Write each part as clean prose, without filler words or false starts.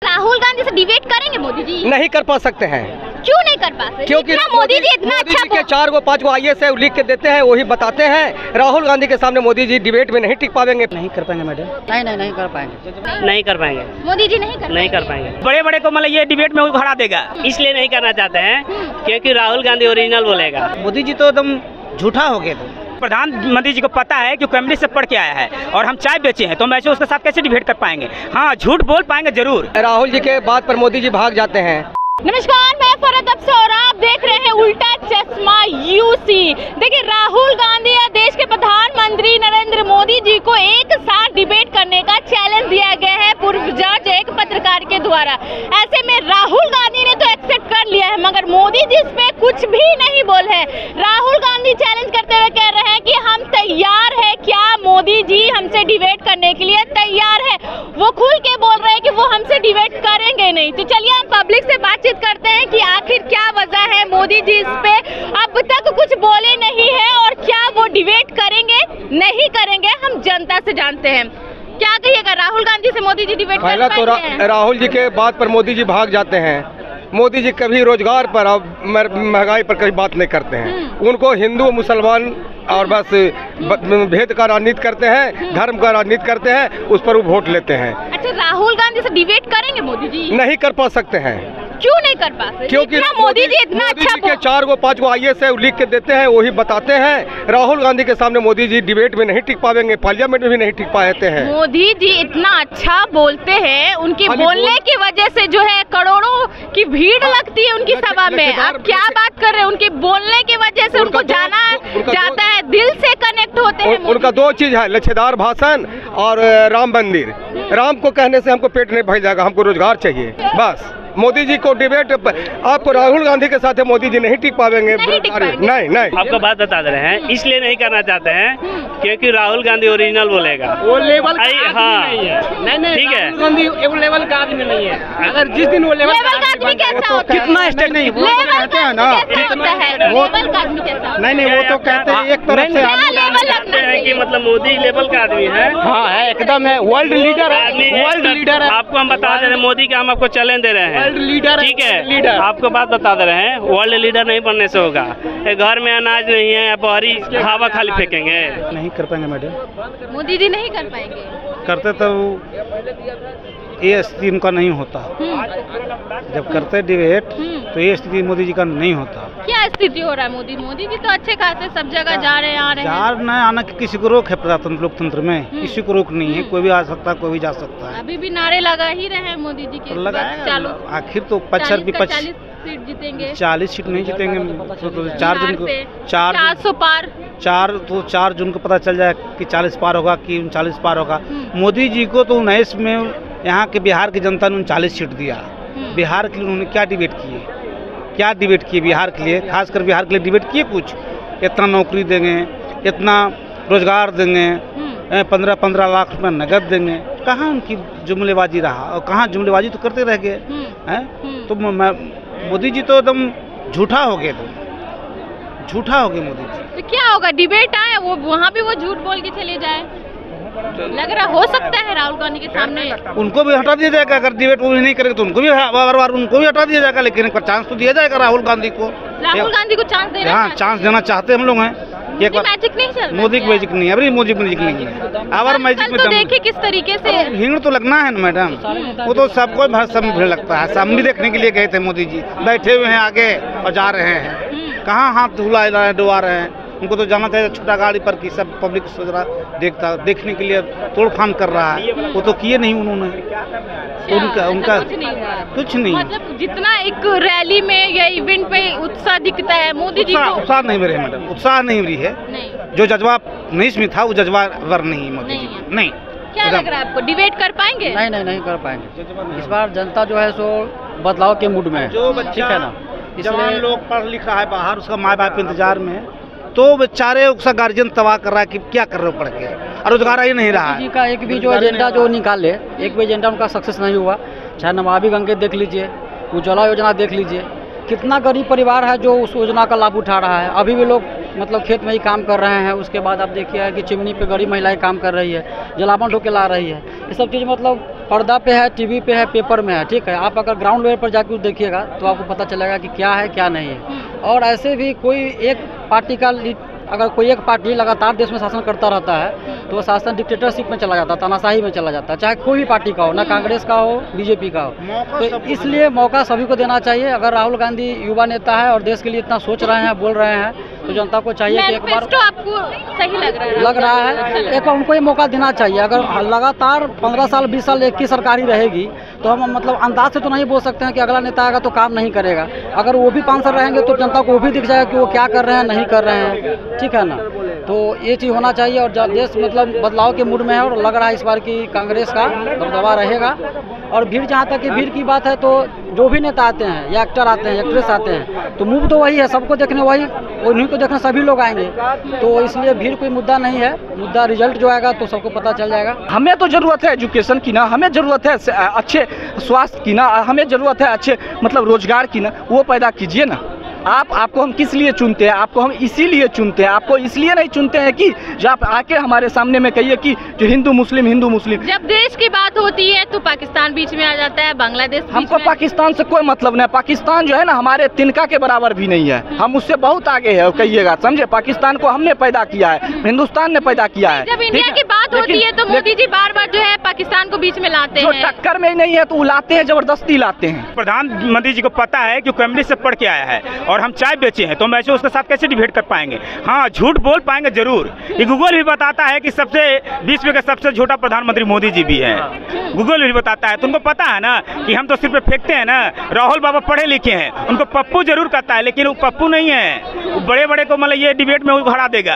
राहुल गांधी से डिबेट करेंगे मोदी जी? नहीं कर पा सकते हैं। क्यों नहीं कर पा सकते? क्योंकि मोदी जी इतना अच्छा के 4 को 5 को IAS है लिख के देते हैं, वही बताते हैं। राहुल गांधी के सामने मोदी जी डिबेट में नहीं टिक पाएंगे। नहीं कर पाएंगे मैडम। नहीं कर पाएंगे। नहीं कर पाएंगे मोदी जी नहीं कर पाएंगे। बड़े बड़े को मतलब ये डिबेट में हरा देगा, इसलिए नहीं करना चाहते हैं क्योंकि राहुल गांधी ओरिजिनल बोलेगा। मोदी जी तो एकदम झूठा हो गए। तो प्रधानमंत्री जी को पता है कि कैम्ब्रिज से पढ़ के आया है और हम चाय बेचे हैं, तो हम ऐसे उसके साथ कैसे डिबेट कर पाएंगे? हाँ, झूठ बोल पाएंगे जरूर। राहुल जी के बात पर मोदी जी भाग जाते हैं। नमस्कार, मैं फरहत अफसर और आप देख रहे हैं उल्टा चश्मा UC। देखिए, राहुल गांधी या देश के प्रधानमंत्री नरेंद्र मोदी जी को एक साथ डिबेट करने का चैलेंज दिया गया है पूर्व जज एक पत्रकार के द्वारा। ऐसे में राहुल गांधी ने तो एक्सेप्ट कर लिया है, मगर मोदी जी इस पे कुछ भी नहीं बोल है। राहुल गांधी चैलेंज करते हुए कह रहे हैं कि हम तैयार है, क्या मोदी जी हमसे डिबेट करने के लिए तैयार है? वो खुल के बोल रहे हैं कि वो हमसे डिबेट करेंगे नहीं। तो चलिए हम पब्लिक से बातचीत करते हैं कि आखिर क्या वजह है, मोदी जी इस पे अब तक कुछ बोले नहीं है और क्या वो डिबेट करेंगे नहीं करेंगे, हम जनता से जानते हैं। क्या कहिएगा, राहुल गांधी से मोदी जी डिबेट कर पहला तो राहुल जी के बात पर मोदी जी भाग जाते हैं। मोदी जी कभी रोजगार पर और महंगाई पर कभी बात नहीं करते हैं। उनको हिंदू मुसलमान और बस भेद का राजनीति करते हैं, धर्म का राजनीति करते हैं, उस पर वो वोट लेते हैं। अच्छा, राहुल गांधी से डिबेट करेंगे मोदी जी? नहीं कर पा सकते हैं। क्यों नहीं कर पा सकते? क्योंकि मोदी जी इतना अच्छा के 4 को 5 को IAS है लिख के देते हैं, वही बताते हैं। राहुल गांधी के सामने मोदी जी डिबेट में नहीं टिक पाएंगे, पार्लियामेंट में भी नहीं टिक पाते हैं। मोदी जी इतना अच्छा बोलते हैं, उनके बोलने की वजह से जो है करोड़ों की भीड़ लगती है उनकी सभा में। आप क्या बात कर रहे हैं? उनके बोलने की वजह से उनको जाना जाता है, दिल से कनेक्ट होते हैं। उनका 2 चीज है, लच्छेदार भाषण और राम मंदिर। राम को कहने से हमको पेट नहीं भर जाएगा, हमको रोजगार चाहिए बस। मोदी जी को डिबेट आपको राहुल गांधी के साथ मोदी जी नहीं टिक पाएंगे। नहीं आपको बात बता दे रहे हैं, इसलिए नहीं करना चाहते हैं क्योंकि राहुल गांधी ओरिजिनल बोलेगा। वो लेवल हाँ नहीं, ठीक है। राहुल गांधी वो लेवल का आदमी नहीं है। अगर जिस दिन वो लेवल का आदमी कैसा होता है? कितना स्टेट नहीं वो कहते हैं ना, नहीं वो तो कहते हैं एक तरफ से हैं कि मतलब मोदी लेवल का आदमी है। हाँ है, एकदम है, वर्ल्ड लीडर है। आपको हम बता दे रहे हैं, मोदी का हम आपको चैलेंज दे रहे हैं, लीडर ठीक है। आपको बात बता दे रहे हैं, वर्ल्ड लीडर नहीं बनने से होगा। घर में अनाज नहीं है, बाहरी हवा खाली फेंकेंगे। नहीं कर पाएंगे मैडम। मोदी जी नहीं कर पाएंगे। करते तो ये स्थिति उनका नहीं होता। जब करते डिबेट तो ये स्थिति मोदी जी का नहीं होता। क्या स्थिति हो रहा है? मोदी जी तो अच्छे खासे सब जगह जा रहे हैं, आ रहे हैं। आना किसी को रोक है प्रजातंत्र लोकतंत्र में? किसी को रोक नहीं है, कोई भी आ सकता है, कोई भी जा सकता है। अभी भी नारे लगा ही रहे हैं मोदी जी के। लगाए आखिर तो 40 सीट जीतेंगे। 40 सीट नहीं जीतेंगे तो 4 जून को 400 पार 4 जून को पता चल जाए कि 40 पार होगा कि 39 पार होगा। मोदी जी को तो 19 में यहाँ के बिहार की जनता ने 39 सीट दिया। बिहार के लिए उन्होंने क्या डिबेट किए बिहार के लिए, खासकर बिहार के लिए डिबेट किए कुछ? इतना नौकरी देंगे, इतना रोजगार देंगे, 15-15 लाख रुपए नगद देंगे। कहाँ उनकी जुमलेबाजी रहा? और कहाँ जुमलेबाजी तो करते रह गए हैं। तो मोदी जी तो एकदम झूठा हो गए। मोदी जी तो क्या होगा? डिबेट आए वो वहाँ भी वो झूठ बोल के चले जाए, लग रहा हो सकता है राहुल गांधी के सामने। उनको भी हटा दिया जाएगा। अगर डिबेट वो नहीं करेंगे तो उनको भी बार उनको भी हटा दिया जाएगा, लेकिन एक बार चांस तो दिया जाएगा राहुल गांधी को। राहुल गांधी को चांस देना? हाँ, चांस देना चाहते हम लोग हैं। एक बार मैजिक नहीं चल, मोदी की मैजिक नहीं है, अभी मोदी मैजिक नहीं है। अगर मैजिक में तो देखिए किस तरीके से भीड़ तो लगना है ना मैडम, वो तो सबको सब में भीड़ लगता है। हम भी देखने के लिए गए थे, मोदी जी बैठे हुए हैं आगे और जा रहे हैं, कहाँ हाथ धुला डुबा रहे हैं। उनको तो जाना चाहिए छोटा गाड़ी पर कि सब पब्लिक सोच रहा देखने के लिए तोड़फान कर रहा है, वो तो किए नहीं उन्होंने। उनका कुछ नहीं। मतलब जितना एक रैली में या इवेंट पे उत्साह दिखता है, मोदी जी को उत्साह नहीं मिले मैडम, उत्साह नहीं मिली है। जो जज्बा 19 में था वो जज्बा वर नहीं मोदी जी नहीं। क्या लग रहा है आपको, डिबेट कर पाएंगे? नहीं कर पाएंगे। इस बार जनता जो है सो बदलाव के मूड में है। जो बच्चा है ना, जवान लोग पढ़ लिखा है बाहर, उसका माँ बाप इंतजार में, तो बेचारे उसका गार्जियन तबाह कर रहा है कि क्या कर रहे हो पढ़ के, और रोजगार ही नहीं रहा है। जी का एक भी जो एजेंडा जो निकाले, एक भी एजेंडा उनका सक्सेस नहीं हुआ। चाहे नमामि गंगे देख लीजिए, उज्ज्वला योजना देख लीजिए, कितना गरीब परिवार है जो उस योजना का लाभ उठा रहा है। अभी भी लोग मतलब खेत में ही काम कर रहे हैं। उसके बाद आप देखिए कि चिमनी पे गरीब महिलाएं काम कर रही है, जलावन ढो के ला रही है। ये सब चीज़ मतलब पर्दा पे है, टीवी पे है, पेपर में है, ठीक है। आप अगर ग्राउंड लेवल पर जाकर देखिएगा तो आपको पता चलेगा कि क्या है क्या नहीं है। और ऐसे भी कोई एक पार्टी का अगर कोई एक पार्टी लगातार देश में शासन करता रहता है तो वो शासन डिक्टेटरशिप में चला जाता है, तानाशाही में चला जाता है, चाहे कोई भी पार्टी का हो, ना कांग्रेस का हो, बीजेपी का हो। तो इसलिए मौका सभी को देना चाहिए। अगर राहुल गांधी युवा नेता है और देश के लिए इतना सोच रहे हैं, बोल रहे हैं, तो जनता को चाहिए कि एक बार आपको सही लग रहा है एक बार उनको ये मौका देना चाहिए। अगर लगातार 15 साल 20 साल एक ही सरकार ही रहेगी तो हम मतलब अंदाज से तो नहीं बोल सकते हैं कि अगला नेता आएगा तो काम नहीं करेगा। अगर वो भी 5 साल रहेंगे तो जनता को वो भी दिख जाएगा कि वो क्या कर रहे हैं, नहीं कर रहे हैं, ठीक है ना। तो ये चीज़ होना चाहिए। और देश मतलब बदलाव के मूड में है और लग रहा है इस बार की कांग्रेस का दबदबा रहेगा। और भीड़, जहाँ तक कि भीड़ की बात है तो जो भी नेता आते हैं या एक्टर आते हैं, एक्ट्रेस आते हैं, तो मूव तो वही है, सबको देखने वही, उन्हीं को देखने सभी लोग आएंगे। तो इसलिए भीड़ कोई मुद्दा नहीं है, मुद्दा रिजल्ट जो आएगा तो सबको पता चल जाएगा। हमें तो ज़रूरत है एजुकेशन की ना, हमें ज़रूरत है अच्छे स्वास्थ्य की ना, हमें ज़रूरत है अच्छे मतलब रोजगार की ना, वो पैदा कीजिए ना। आपको हम किस लिए चुनते हैं? आपको हम इसीलिए चुनते हैं। आपको इसलिए नहीं चुनते हैं कि जो आप आके हमारे सामने में कहिए कि जो हिंदू मुस्लिम। जब देश की बात होती है तो पाकिस्तान बीच में आ जाता है, बांग्लादेश। हमको पाकिस्तान से कोई मतलब नहीं। पाकिस्तान जो है ना हमारे तिनका के बराबर भी नहीं है, हम उससे बहुत आगे है कहिएगा, समझे। पाकिस्तान को हमने पैदा किया है, हिंदुस्तान ने पैदा किया है। जब इंडिया की बात होती है तो मोदी जी बार बार जो है पाकिस्तान को बीच में लाते हैं। जो टक्कर में नहीं है तो वो लाते हैं, जबरदस्ती लाते हैं। प्रधानमंत्री जी को पता है कि कैमब्रिज से पढ़ के आया है और हम चाय बेचे हैं, तो हम ऐसे उसके साथ कैसे डिबेट कर पाएंगे? हाँ, झूठ बोल पाएंगे जरूर। ये गूगल भी बताता है कि सबसे विश्व का सबसे छोटा प्रधानमंत्री मोदी जी भी है, गूगल भी बताता है। तुमको पता है ना कि हम तो सिर्फ फेंकते हैं ना। राहुल बाबा पढ़े लिखे हैं, उनको पप्पू जरूर कहता है, लेकिन वो पप्पू नहीं है। वो बड़े बड़े को मतलब ये डिबेट में वो हरा देगा।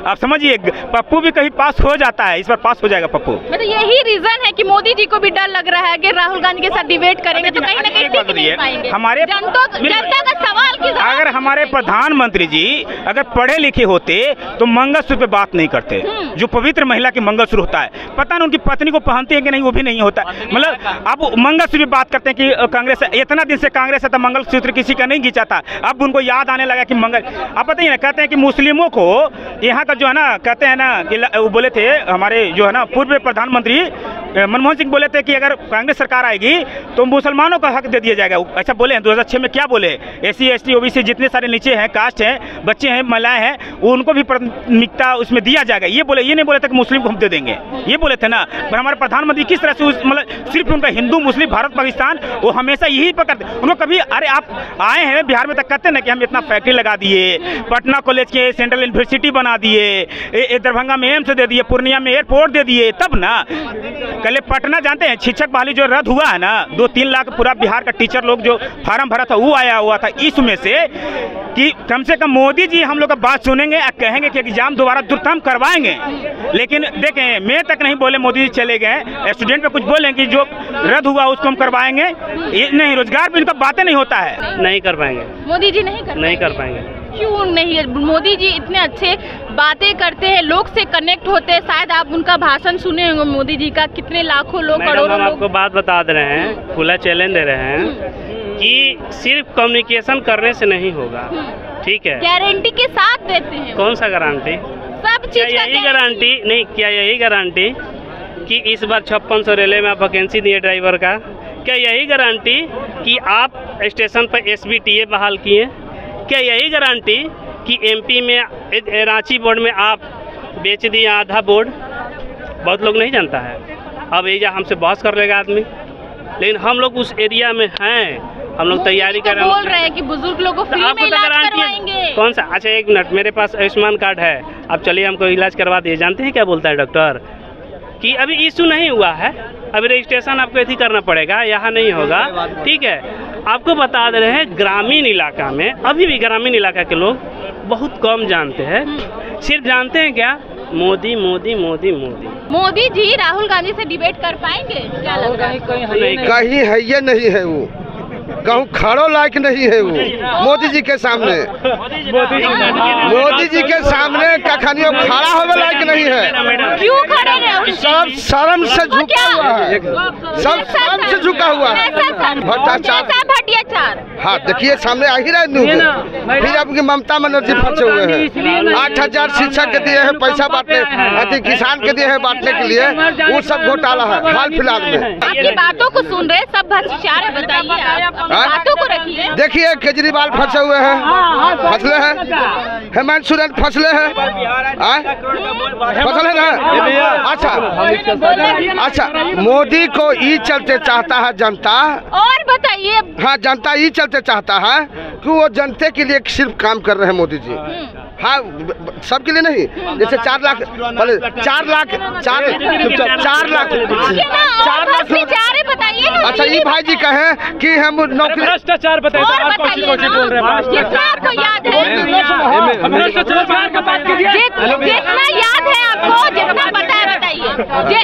आप समझिए, पप्पू भी कहीं पास हो जाता है, इस बार पास हो जाएगा पप्पू। मतलब यही रीजन है कि मोदी जी को भी डर लग रहा है कि राहुल गांधी के साथ डिबेट करेंगे तो कहीं ना कहीं टिक नहीं पाएंगे। हमारे जनता का सवाल की अगर हमारे प्रधानमंत्री जी अगर पढ़े लिखे होते तो मंगलसूत्र पे बात नहीं करते। जो पवित्र महिला की मंगलसूत्र होता है, पता नहीं उनकी पत्नी को पहनती है कि नहीं, वो भी नहीं होता। मतलब अब मंगलसूत्र पे बात करते हैं कि कांग्रेस इतना दिन से कांग्रेस है तो मंगलसूत्र किसी का नहीं खींचा था। अब उनको याद आने लगा कि आप पता ही ना, कहते हैं कि मुस्लिमों को यहाँ का जो है ना, कहते हैं ना कि वो बोले थे हमारे जो है ना पूर्व प्रधानमंत्री मनमोहन सिंह बोले थे कि अगर कांग्रेस सरकार आएगी तो मुसलमानों का हक दे दिया जाएगा। ऐसा बोले हैं 2006 में। क्या बोले? SC ST OBC जितने सारे नीचे हैं, कास्ट हैं, बच्चे हैं, महिलाएं हैं, उनको भी प्राथमिकता उसमें दिया जाएगा। ये बोले, ये नहीं बोले थे कि मुस्लिम को हम दे देंगे, ये बोले थे ना। पर हमारे प्रधानमंत्री किस तरह से मतलब सिर्फ उनका हिंदू मुस्लिम भारत पाकिस्तान वो हमेशा यही पकड़ते। उनको कभी अरे आप आए हैं बिहार में तक कहते ना कि हम इतना फैक्ट्री लगा दिए, पटना कॉलेज के सेंट्रल यूनिवर्सिटी बना दिए, दरभंगा में एम्स दे दिए, पूर्णिया में एयरपोर्ट दे दिए, तब ना। कल पटना जानते हैं शिक्षक बहाली जो रद्द हुआ है ना, 2-3 लाख पूरा बिहार का टीचर लोग जो फार्म भरा था वो आया हुआ था इसमें से कि कम से कम मोदी जी हम लोग का बात सुनेंगे और कहेंगे कि एग्जाम दोबारा दुर्तम करवाएंगे। लेकिन देखें, मैं तक नहीं बोले, मोदी जी चले गए। स्टूडेंट पे कुछ बोलें कि जो रद्द हुआ उसको हम करवाएंगे, ये नहीं। रोजगार पे इनका बातें नहीं होता है, नहीं कर पाएंगे मोदी जी, नहीं कर पाएंगे। क्यों नहीं? मोदी जी इतने अच्छे बातें करते हैं, लोग से कनेक्ट होते हैं। शायद आप उनका भाषण सुने होंगे मोदी जी का, कितने लाखों लोग, करोड़ों लोग। आपको बात बता दे रहे हैं, खुला चैलेंज दे रहे हैं कि सिर्फ कम्युनिकेशन करने से नहीं होगा, ठीक है। गारंटी के साथ देते हैं। कौन सा गारंटी? सब चीज का यही गारंटी नहीं, क्या यही गारंटी कि इस बार 5600 रेलवे में आप वैकेंसी दिए ड्राइवर का? क्या यही गारंटी कि आप स्टेशन पर SBTA बहाल किए? क्या यही गारंटी कि MP में रांची बोर्ड में आप बेच दिए आधा बोर्ड? बहुत लोग नहीं जानता है। अब ये हमसे बहस कर लेगा आदमी, लेकिन हम लोग उस एरिया में हैं, हम लोग तैयारी कर रहे हैं। बोल रहे हैं कि बुजुर्ग लोगों को फ्री में इलाज करवाएंगे। कौन सा? अच्छा एक मिनट, मेरे पास आयुष्मान कार्ड है, अब चलिए हमको इलाज करवा दिए। जानते हैं क्या बोलता है डॉक्टर कि अभी इशू नहीं हुआ है, अभी रजिस्ट्रेशन आपको ऐसे करना पड़ेगा, यहाँ नहीं होगा, ठीक है। आपको बता दे रहे हैं ग्रामीण इलाका में, अभी भी ग्रामीण इलाका के लोग बहुत कम जानते हैं। सिर्फ जानते हैं क्या? मोदी मोदी मोदी मोदी। मोदी जी राहुल गांधी से डिबेट कर पाएंगे? क्या लगता है? कहीं है ये नहीं है, वो कहूँ खड़ो लायक नहीं है वो मोदी जी के सामने। मोदी जी के सामने कखनियों खड़ा होने लायक नहीं है। क्यों खड़े रहे? सब शर्म से झुका हुआ है, सब शर्म से झुका हुआ है। भ्रष्टाचार 8 या 4? हाँ देखिए सामने आ ही रहे न्यूज़। फिर आपकी ममता बनर्जी फंसे हुए हैं। 8,000 शिक्षक के दिए हैं पैसा बांटने, किसान के दिए हैं बांटने के लिए, वो सब घोटाला है हाल फिलहाल में। आपकी बातों को सुन रहे सब भ्रष्टाचार है, बताइए आप अपनी बातों को रखिए। देखिए केजरीवाल फंसे हुए हैं, फसले हैं, हेमंत सोरेन फसले हैं, फसल है ना। अच्छा मोदी को ई चलते चाहता है जनता। और बताइए। हाँ जनता ई चलते चाहता है कि वो जनता के लिए सिर्फ काम कर रहे हैं मोदी जी। हाँ सबके लिए नहीं, जैसे 4 लाख 4 लाख बताइए। अच्छा ये भाई जी कहें कि हम नौकरी भ्रष्टाचार बताइए। जितना आपको याद है, जितना याद है आपको, जितना पता है बताइए।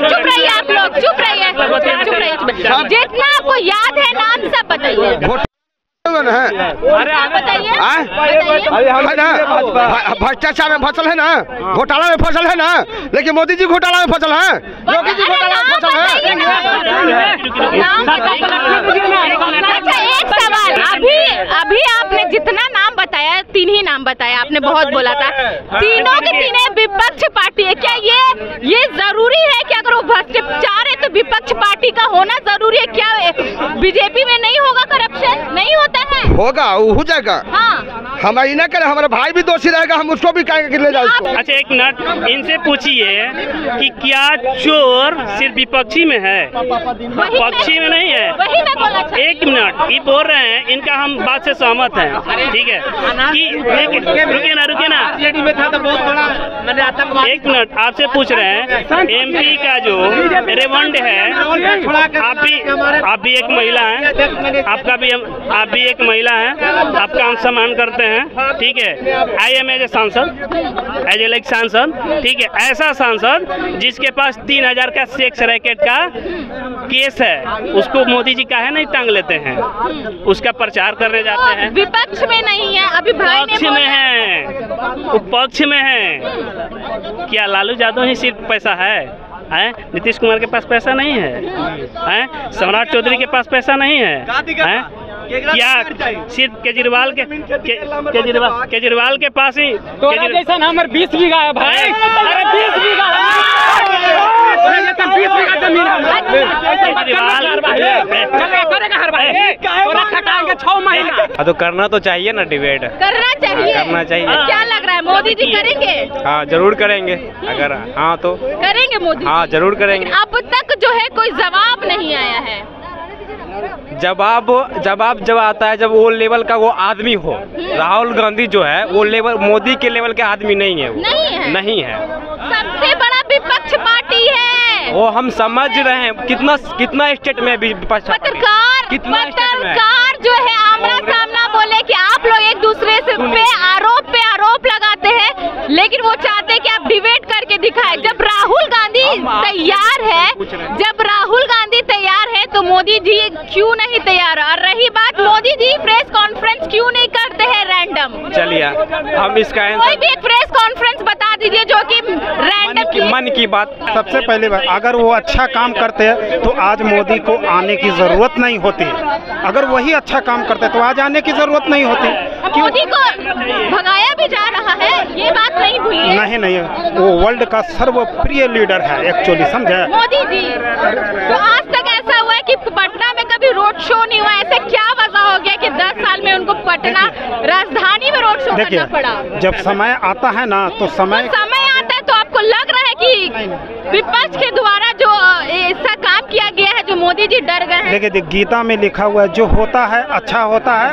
चुप रहिए आप लोग, चुप रहिए। जितना आपको याद है नाम सब बताइए। बताइए भ्रष्टाचार में फसल है ना, घोटाला में फसल है ना, लेकिन मोदी जी घोटाला में फसल है। मोदी जी घोटाला में फसल है। अच्छा एक सवाल, अभी आपने जितना नाम बताया 3 ही नाम बताया, आपने बहुत बोला था। तीनों के तीनों विपक्ष पार्टी है। क्या ये जरूरी है कि अगर वो भ्रष्टाचार है तो विपक्ष पार्टी का होना जरूरी है? क्या बीजेपी में नहीं होगा करप्शन? नहीं होता है? होगा, हो जाएगा। हाँ हम ये ना करें, हमारा भाई भी दोषी रहेगा, हम उसको भी कहेंगे कि ले जाओ उसको। अच्छा एक मिनट, इनसे पूछिए कि क्या चोर सिर्फ विपक्षी में है, पक्षी में नहीं है? वही मैं बोला था। एक मिनट, ये बोल रहे हैं, इनका हम बात से सहमत हैं, ठीक है कि रुकिए ना एक मिनट, आपसे पूछ रहे हैं एमपी का जो रेवंड है, आप भी एक महिला हैं, आप भी एक महिला हैं, आपका हम सम्मान करते हैं, ठीक है। आई एम एज ए सांसद, एज ए लाइक सांसद, ठीक है। ऐसा सांसद जिसके पास 3,000 का सेक्स रैकेट का केस है, उसको मोदी जी काहे नहीं टांग लेते हैं? उसका प्रचार करने जाते हैं। विपक्ष में नहीं है, अभी भाई ने पक्ष में है, वो पक्ष में है। क्या लालू यादव ही सिर्फ पैसा है? नीतीश कुमार के पास पैसा नहीं है? सम्राट चौधरी के पास पैसा नहीं है? क्या सिर्फ केजरीवाल के पास ही? जैसा नंबर 20 बीघा है भाई, अरे 20 बीघा जमीन है, 6 महीना। तो करना तो चाहिए ना डिबेट, करना चाहिए। क्या लग रहा है मोदी जी करेंगे? हाँ जरूर करेंगे, अगर हाँ तो करेंगे मोदी। हाँ जरूर करेंगे। अब तक जो है कोई जवाब नहीं आया है। जब आता है जब वो लेवल का वो आदमी हो। राहुल गांधी जो है वो लेवल मोदी के लेवल के आदमी नहीं है, वो नहीं है। सबसे बड़ा विपक्ष पार्टी है वो, हम समझ रहे हैं। कितना स्टेट में पत्रकार जो है आमना सामना बोले कि आप लोग एक दूसरे से पे आरोप लगाते हैं, लेकिन वो चाहते हैं कि आप डिबेट करके दिखाएं। जब राहुल गांधी तैयार है तो मोदी जी क्यों नहीं तैयार? और रही बात, मोदी जी प्रेस कॉन्फ्रेंस क्यों नहीं करते हैं रैंडम? चलिए हम इसका कोई भी एक प्रेस कॉन्फ्रेंस बता दीजिए जो कि रैंडम मन की बात। सबसे पहले अगर वो अच्छा काम करते हैं तो आज मोदी को आने की जरूरत नहीं होती। अगर वही अच्छा काम करते तो आज आने की जरूरत नहीं होती। मोदी को भगाया भी जा रहा है, ये बात नहीं भूलिए। नहीं, वो वर्ल्ड का सर्वप्रिय लीडर है एक्चुअली, समझे मोदी जी। तो आज तक ऐसा हुआ है कि पटना में कभी रोड शो नहीं हुआ, ऐसे क्या वजह हो गया कि 10 साल में उनको पटना राजधानी में रोड शो करना पड़ा? जब समय आता है ना तो समय आता है तो आपको लग रहा है कि विपक्ष के द्वारा जो ऐसा काम किया गया है जो मोदी जी डर गए हैं? देखिए गीता में लिखा हुआ है जो होता है अच्छा होता है।